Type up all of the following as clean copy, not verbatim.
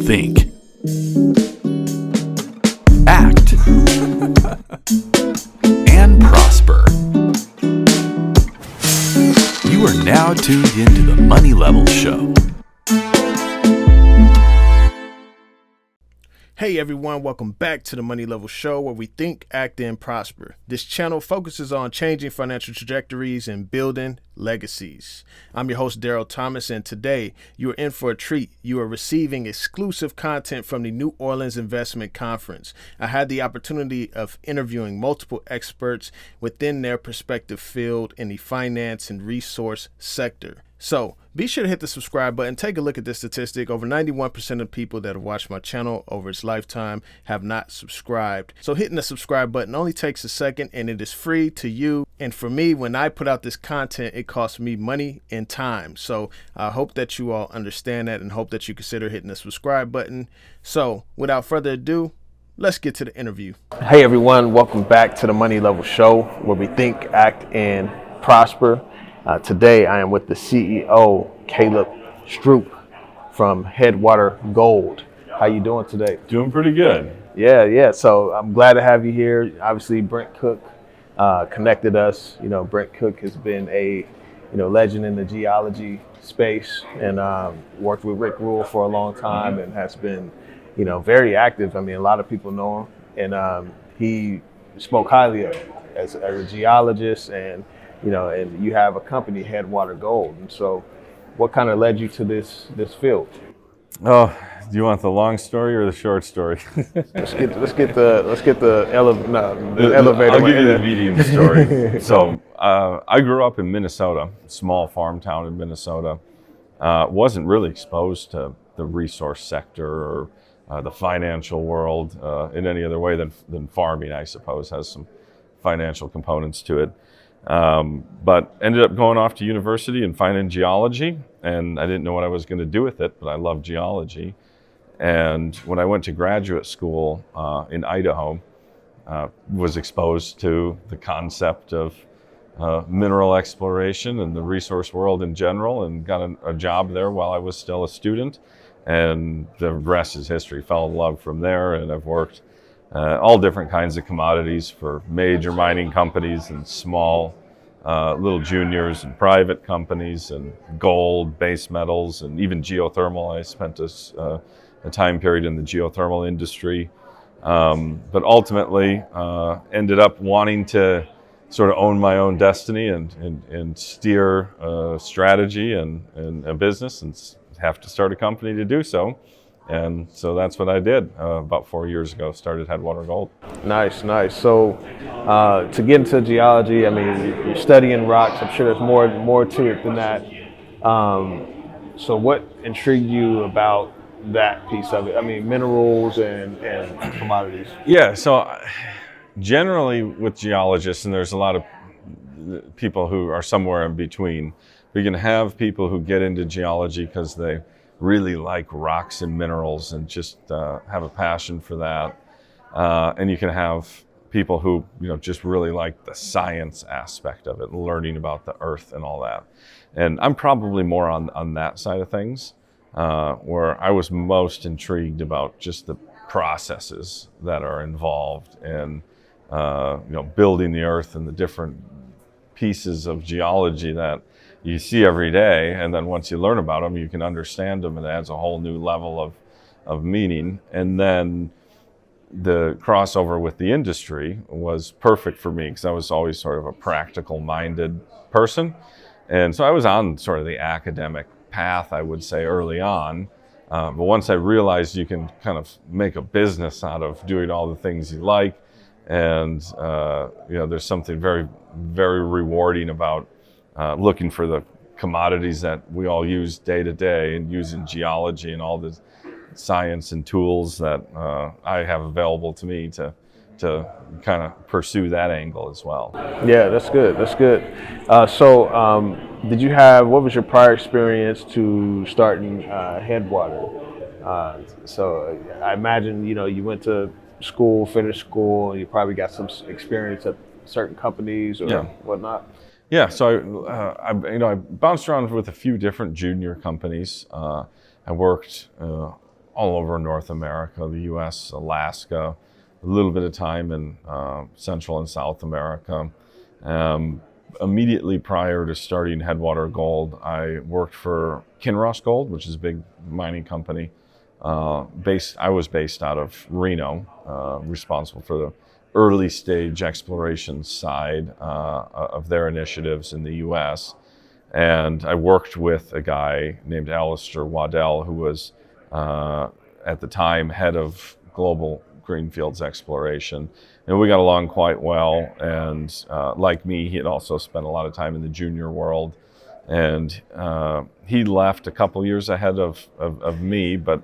think, act, and prosper. You are now tuned into the Money Level Show. Hey everyone, welcome back to the Money Level Show, where we think, act, and prosper. This channel focuses on changing financial trajectories and building legacies. I'm your host, Daryl Thomas, and today you are in for a treat. You are receiving exclusive content from the New Orleans Investment Conference. I had the opportunity of interviewing multiple experts within their respective field in the finance and resource sector. So be sure to hit the subscribe button. Take a look at this statistic. Over 91% of people that have watched my channel over its lifetime have not subscribed. So hitting the subscribe button only takes a second, and it is free to you. And for me, when I put out this content, it costs me money and time. So I hope that you all understand that and hope that you consider hitting the subscribe button. So without further ado, let's get to the interview. Hey everyone, welcome back to the Money Level Show, where we think, act, and prosper. Today I am with the CEO, Caleb Stroup from Headwater Gold. How you doing today? Doing pretty good. Yeah. So I'm glad to have you here. Obviously, Brent Cook connected us. You know, Brent Cook has been a legend in the geology space and worked with Rick Rule for a long time and has been very active. I mean, a lot of people know him, and he spoke highly of him as a geologist, and and you have a company, Headwater Gold. And so what kind of led you to this field? Oh, do you want the long story or the short story? let's get the elevator. I'll give you the medium story. So I grew up in Minnesota, small farm town in Minnesota. Wasn't really exposed to the resource sector or the financial world in any other way than farming, I suppose, has some financial components to it. But ended up going off to university and finding geology, and I didn't know what I was going to do with it, but I love geology. And when I went to graduate school in Idaho, was exposed to the concept of mineral exploration and the resource world in general, and got a job there while I was still a student. And the rest is history. Fell in love from there, and I've worked all different kinds of commodities for major mining companies and small little juniors and private companies, and gold, base metals, and even geothermal. I spent a time period in the geothermal industry, but ultimately ended up wanting to sort of own my own destiny and steer a strategy and a business, and have to start a company to do so. And so that's what I did about 4 years ago, started Headwater Gold. Nice. So to get into geology, I mean, you're studying rocks. I'm sure there's more to it than that. So what intrigued you about that piece of it? I mean, minerals and commodities. Yeah, so generally with geologists, and there's a lot of people who are somewhere in between, we can have people who get into geology because they really like rocks and minerals and just have a passion for that. And you can have people who just really like the science aspect of it, learning about the earth and all that. And I'm probably more on that side of things, where I was most intrigued about just the processes that are involved in building the earth and the different pieces of geology that you see every day, and then once you learn about them, you can understand them, and it adds a whole new level of meaning. And then the crossover with the industry was perfect for me because I was always sort of a practical-minded person, and so I was on sort of the academic path, I would say, early on. But once I realized you can kind of make a business out of doing all the things you like, and there's something very, very rewarding about looking for the commodities that we all use day to day, and using geology and all the science and tools that I have available to me to kind of pursue that angle as well. Yeah, that's good. What was your prior experience to starting Headwater? So I imagine, you went to school, finished school, and you probably got some experience at certain companies or whatnot. Yeah, so I bounced around with a few different junior companies. I worked all over North America, the U.S., Alaska, a little bit of time in Central and South America. Immediately prior to starting Headwater Gold, I worked for Kinross Gold, which is a big mining company. I was based out of Reno, responsible for the early stage exploration side of their initiatives in the U.S. And I worked with a guy named Alistair Waddell, who was at the time head of global greenfields exploration. And we got along quite well. And like me, he had also spent a lot of time in the junior world. And he left a couple years ahead of me, but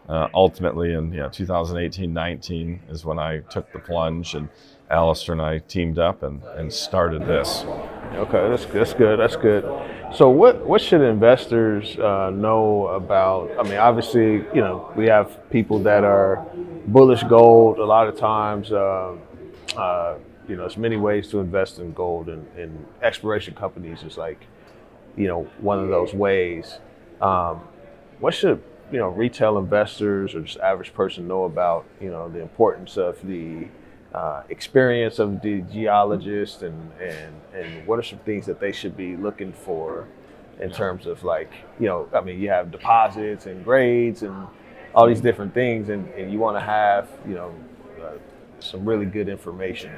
ultimately in 2018-19 is when I took the plunge, and Alistair and I teamed up and started this. Okay, that's good. That's good. So what should investors know about? I mean, obviously, we have people that are bullish gold. A lot of times, there's many ways to invest in gold, and exploration companies is like, one of those ways. What should retail investors or just average person know about the importance of the experience of the geologist, and what are some things that they should be looking for in terms of you have deposits and grades and all these different things, and you want to have some really good information.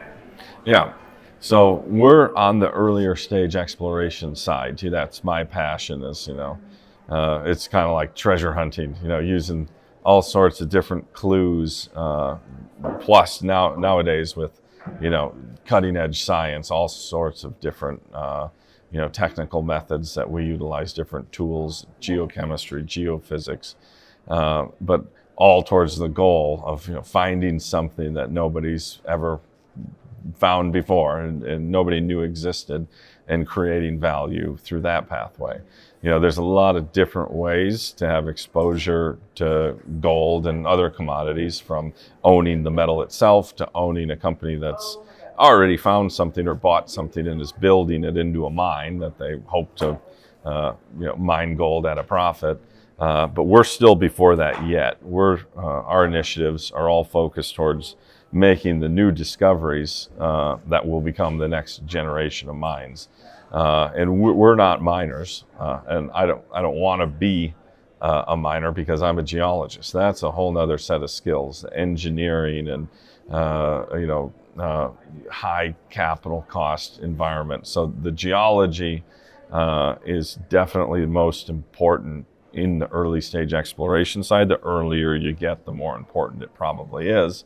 Yeah. So we're on the earlier stage exploration side too. That's my passion. Is it's kind of like treasure hunting. Using all sorts of different clues. Plus nowadays with cutting edge science, all sorts of different technical methods that we utilize, different tools, geochemistry, geophysics, but all towards the goal of finding something that nobody's ever found before and nobody knew existed, and creating value through that pathway. There's a lot of different ways to have exposure to gold and other commodities, from owning the metal itself to owning a company that's already found something or bought something and is building it into a mine that they hope to mine gold at a profit. But we're still before that yet. Our initiatives are all focused towards making the new discoveries that will become the next generation of mines. And we're not miners, and I don't want to be a miner because I'm a geologist. That's a whole nother set of skills, engineering and high capital cost environment. So the geology is definitely the most important in the early stage exploration side. The earlier you get, the more important it probably is.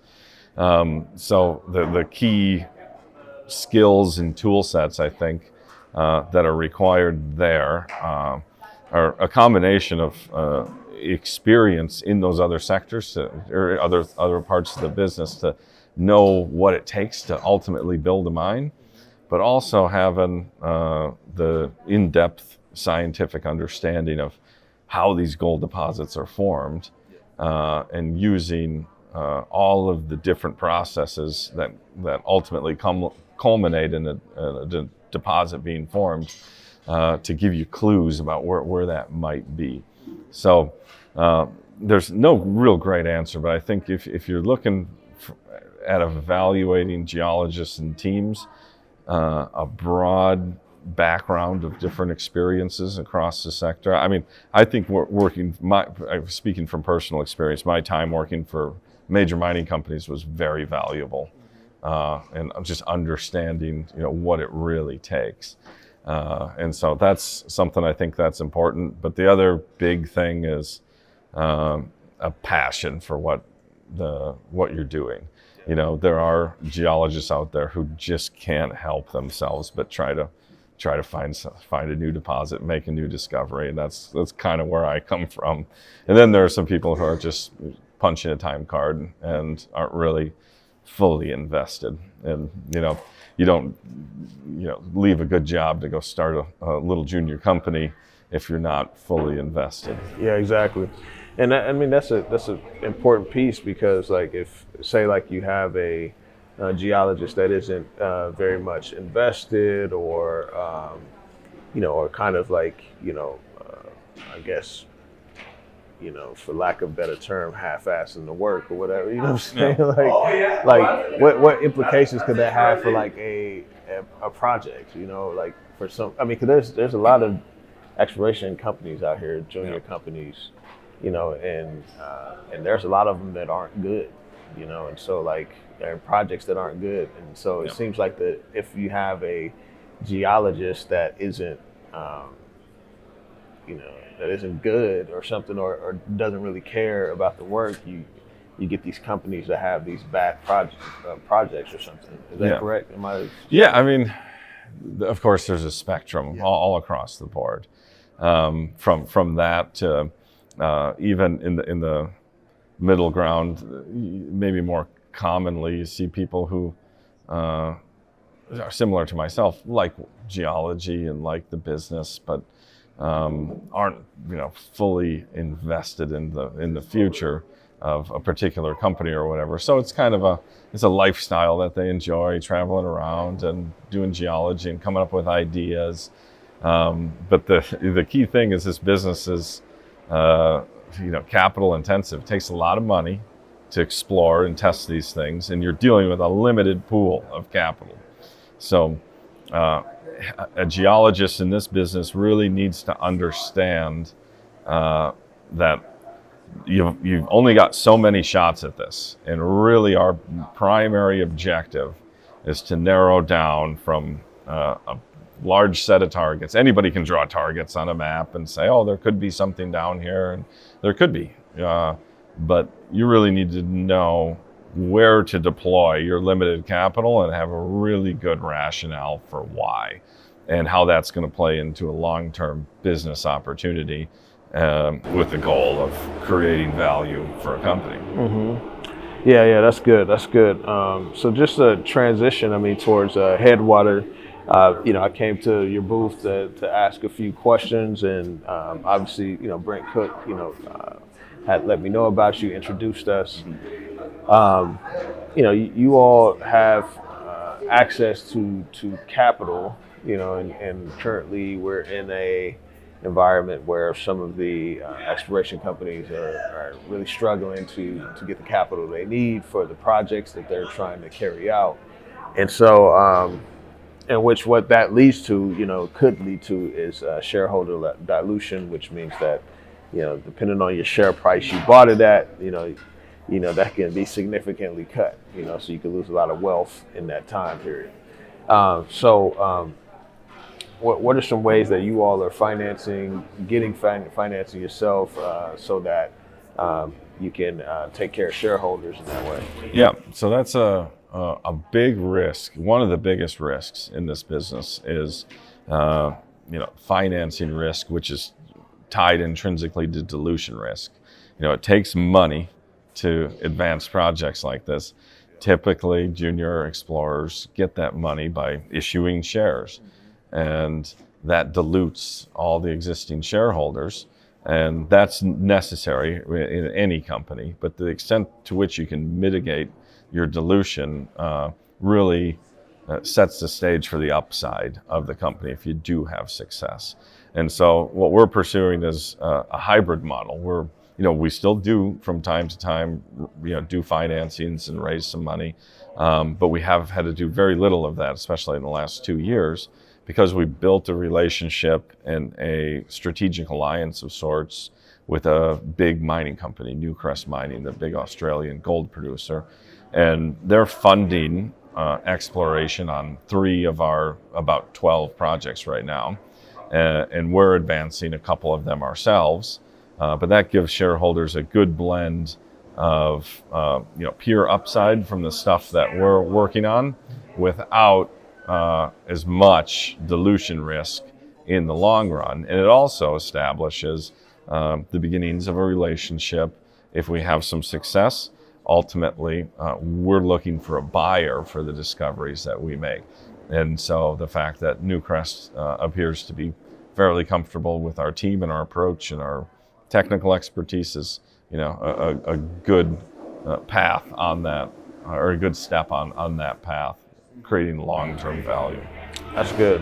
So the key skills and tool sets, I think, that are required there are a combination of experience in those other sectors or other parts of the business to know what it takes to ultimately build a mine, but also having the in-depth scientific understanding of how these gold deposits are formed, and using all of the different processes that ultimately culminate in a deposit being formed, to give you clues about where that might be. So there's no real great answer, but I think if you're looking at evaluating geologists and teams, a broad background of different experiences across the sector. I mean, I think speaking from personal experience, my time working for major mining companies was very valuable, and just understanding what it really takes, and so that's something I think that's important. But the other big thing is a passion for what you're doing. There are geologists out there who just can't help themselves but try to find a new deposit, make a new discovery, and that's kind of where I come from. And then there are some people who are just punching a time card and aren't really fully invested. And you don't leave a good job to go start a little junior company if you're not fully invested. Yeah, exactly. And that's an important piece, because if you have a geologist that isn't very much invested, or or kind of I guess for lack of a better term, half-assing the work or whatever. You know what I'm saying? Like what implications could that have for like a project? Like for some. I mean, because there's a lot of exploration companies out here, junior companies, and there's a lot of them that aren't good, and so like there are projects that aren't good, and so it seems like that if you have a geologist that isn't that isn't good or something, or doesn't really care about the work, you get these companies that have these bad projects or something. Is that correct? I mean, of course there's a spectrum all across the board, from that to even in the middle ground. Maybe more commonly you see people who are similar to myself, like geology and like the business, but aren't fully invested in the future of a particular company or whatever. So it's kind of a lifestyle that they enjoy, traveling around and doing geology and coming up with ideas. But the key thing is this business is capital intensive. It takes a lot of money to explore and test these things, and you're dealing with a limited pool of capital. So a geologist in this business really needs to understand that you've only got so many shots at this, and really our primary objective is to narrow down from a large set of targets. Anybody can draw targets on a map and say, oh, there could be something down here, and there could be, but you really need to know where to deploy your limited capital and have a really good rationale for why and how that's going to play into a long-term business opportunity, with the goal of creating value for a company. Mm-hmm. Yeah, that's good. So just a transition, towards Headwater. I came to your booth to ask a few questions, and obviously, Brent Cook, had let me know about you, introduced us. You all have access to capital, and currently we're in a environment where some of the exploration companies are really struggling to get the capital they need for the projects that they're trying to carry out. And so, what that leads to, could lead to is shareholder dilution, which means that, depending on your share price you bought it at, that can be significantly cut, so you could lose a lot of wealth in that time period. What are some ways that you all are financing yourself, so that you can take care of shareholders in that way? Yeah, so that's a big risk. One of the biggest risks in this business is financing risk, which is tied intrinsically to dilution risk. It takes money to advance projects like this. Typically, junior explorers get that money by issuing shares, and that dilutes all the existing shareholders, and that's necessary in any company. But the extent to which you can mitigate your dilution really sets the stage for the upside of the company if you do have success. And so what we're pursuing is a hybrid model where we still do from time to time, do financings and raise some money, but we have had to do very little of that, especially in the last 2 years, because we built a relationship and a strategic alliance of sorts with a big mining company, Newcrest Mining, the big Australian gold producer, and they're funding exploration on 3 of our about 12 projects right now, and we're advancing a couple of them ourselves. But that gives shareholders a good blend of pure upside from the stuff that we're working on, without as much dilution risk in the long run. And it also establishes the beginnings of a relationship. If we have some success, ultimately we're looking for a buyer for the discoveries that we make. And so the fact that Newcrest appears to be fairly comfortable with our team and our approach and our technical expertise is, a good path on that, or a good step on that path, creating long-term value. That's good.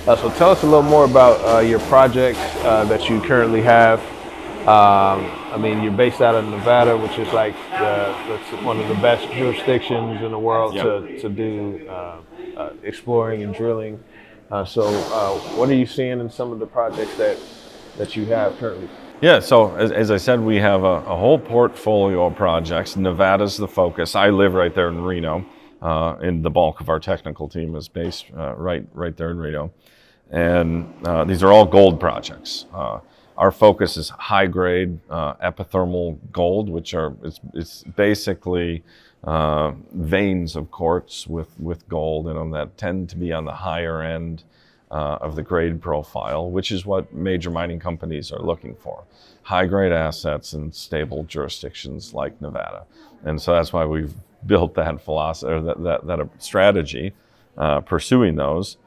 So tell us a little more about your projects that you currently have, I mean, you're based out of Nevada, which is like that's one of the best jurisdictions in the world to do exploring and drilling. So, what are you seeing in some of the projects that you have currently? Yeah, so as I said, we have a whole portfolio of projects. Nevada's the focus. I live right there in Reno, and the bulk of our technical team is based right there in Reno. And these are all gold projects. Our focus is high-grade epithermal gold, which it's basically veins of quartz with gold in them that tend to be on the higher end of the grade profile, which is what major mining companies are looking for. High-grade assets in stable jurisdictions like Nevada. And so that's why we've built that philosophy, or that strategy pursuing those.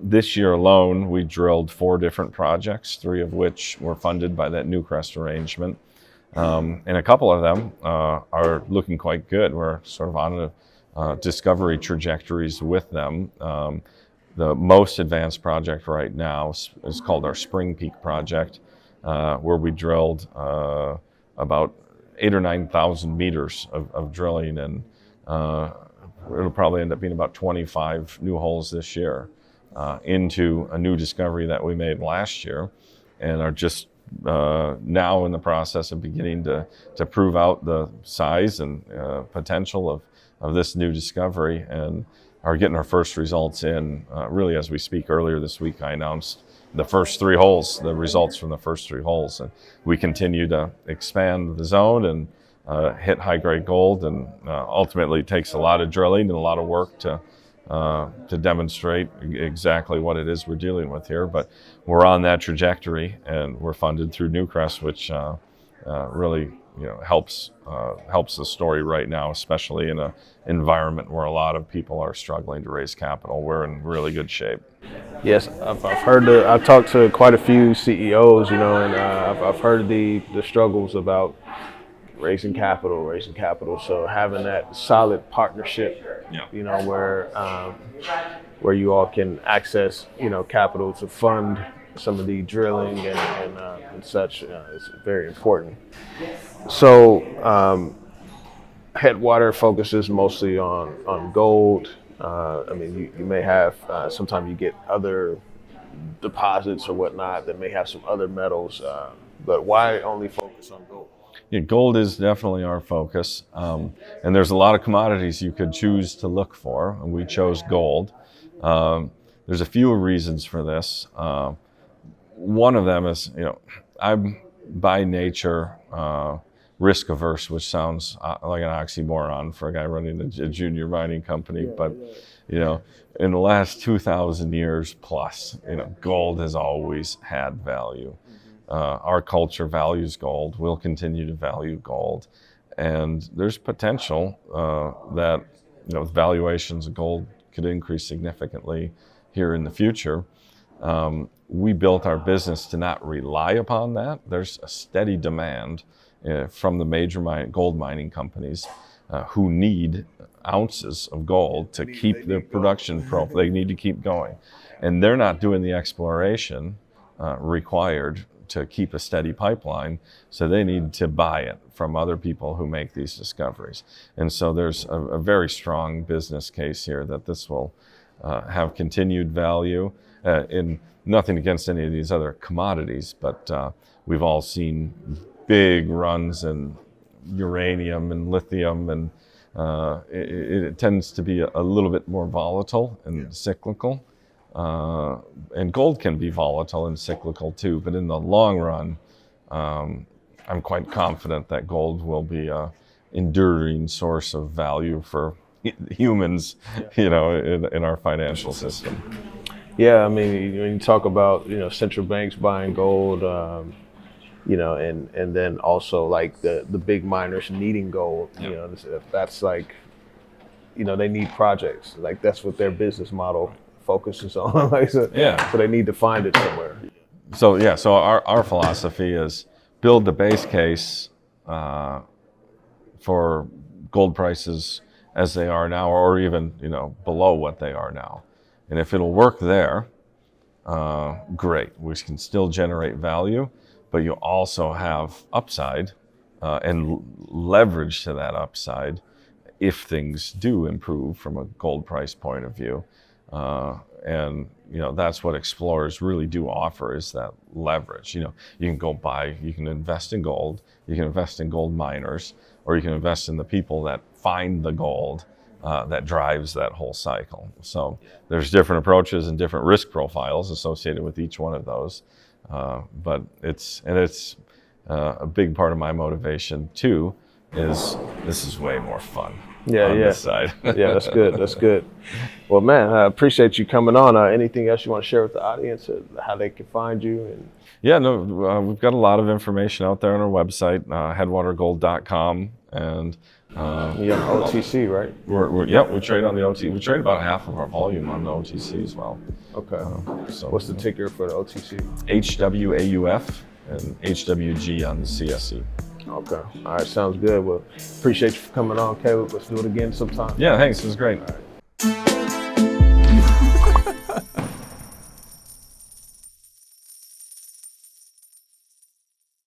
This year alone, we drilled 4 different projects, 3 of which were funded by that Newcrest arrangement. And a couple of them are looking quite good. We're sort of on a discovery trajectories with them. The most advanced project right now is called our Spring Peak project, where we drilled about 8,000 or 9,000 meters of drilling, and it'll probably end up being about 25 new holes this year into a new discovery that we made last year, and are just now in the process of beginning to prove out the size and potential of this new discovery, and are getting our first results in really as we speak. Earlier this week, I announced the first 3 holes, the results from the first 3 holes, and we continue to expand the zone and hit high-grade gold, and ultimately it takes a lot of drilling and a lot of work to demonstrate exactly what it is we're dealing with here. But we're on that trajectory, and we're funded through Newcrest, which really helps the story right now, especially in an environment where a lot of people are struggling to raise capital. We're in really good shape. Yes, I've talked to quite a few CEOs, and I've heard the struggles about raising capital. So having that solid partnership, where you all can access, capital to fund some of the drilling and such is very important. So Headwater focuses mostly on gold. I mean, you may have, sometimes you get other deposits or whatnot that may have some other metals, but why only focus on gold? Yeah, gold is definitely our focus, and there's a lot of commodities you could choose to look for, and we chose gold. There's a few reasons for this. One of them is, I'm by nature risk averse, which sounds like an oxymoron for a guy running a junior mining company, but in the last 2,000 years plus, gold has always had value. Our culture values gold. We'll continue to value gold, and there's potential that valuations of gold could increase significantly here in the future. We built our business to not rely upon that. There's a steady demand from the major gold mining companies who need ounces of gold to keep their production profile. They need to keep going, and they're not doing the exploration required to keep a steady pipeline, so they need to buy it from other people who make these discoveries. And so there's a very strong business case here that this will have continued value. In nothing against any of these other commodities, but we've all seen big runs in uranium and lithium, and it tends to be a little bit more volatile and cyclical. And gold can be volatile and cyclical too, but in the long run, I'm quite confident that gold will be an enduring source of value for humans, in our financial system. Yeah, I mean, when you talk about central banks buying gold, and then also like the big miners needing gold, that's like, they need projects. Like that's what their business model focuses on. So they need to find it somewhere. So our philosophy is build the base case for gold prices as they are now, or even below what they are now. And if it'll work there, great. We can still generate value. but you also have upside and leverage to that upside if things do improve from a gold price point of view. And that's what explorers really do offer, is that leverage. You can invest in gold, you can invest in gold miners, or you can invest in the people that find the gold that drives that whole cycle. So there's different approaches and different risk profiles associated with each one of those. But it's a big part of my motivation too, is this is way more fun. This side. Yeah, that's good. That's good. Well, man, I appreciate you coming on. Anything else you want to share with the audience, how they can find you? We've got a lot of information out there on our website, headwatergold.com, and you're on OTC, right? We trade on the OTC. We trade about half of our volume on the OTC as well. Okay. So what's the ticker for the OTC? HWAUF and HWG on the CSE. Okay. All right. Sounds good. Well, appreciate you for coming on, Caleb. Let's do it again sometime. Yeah, thanks. It was great. All right.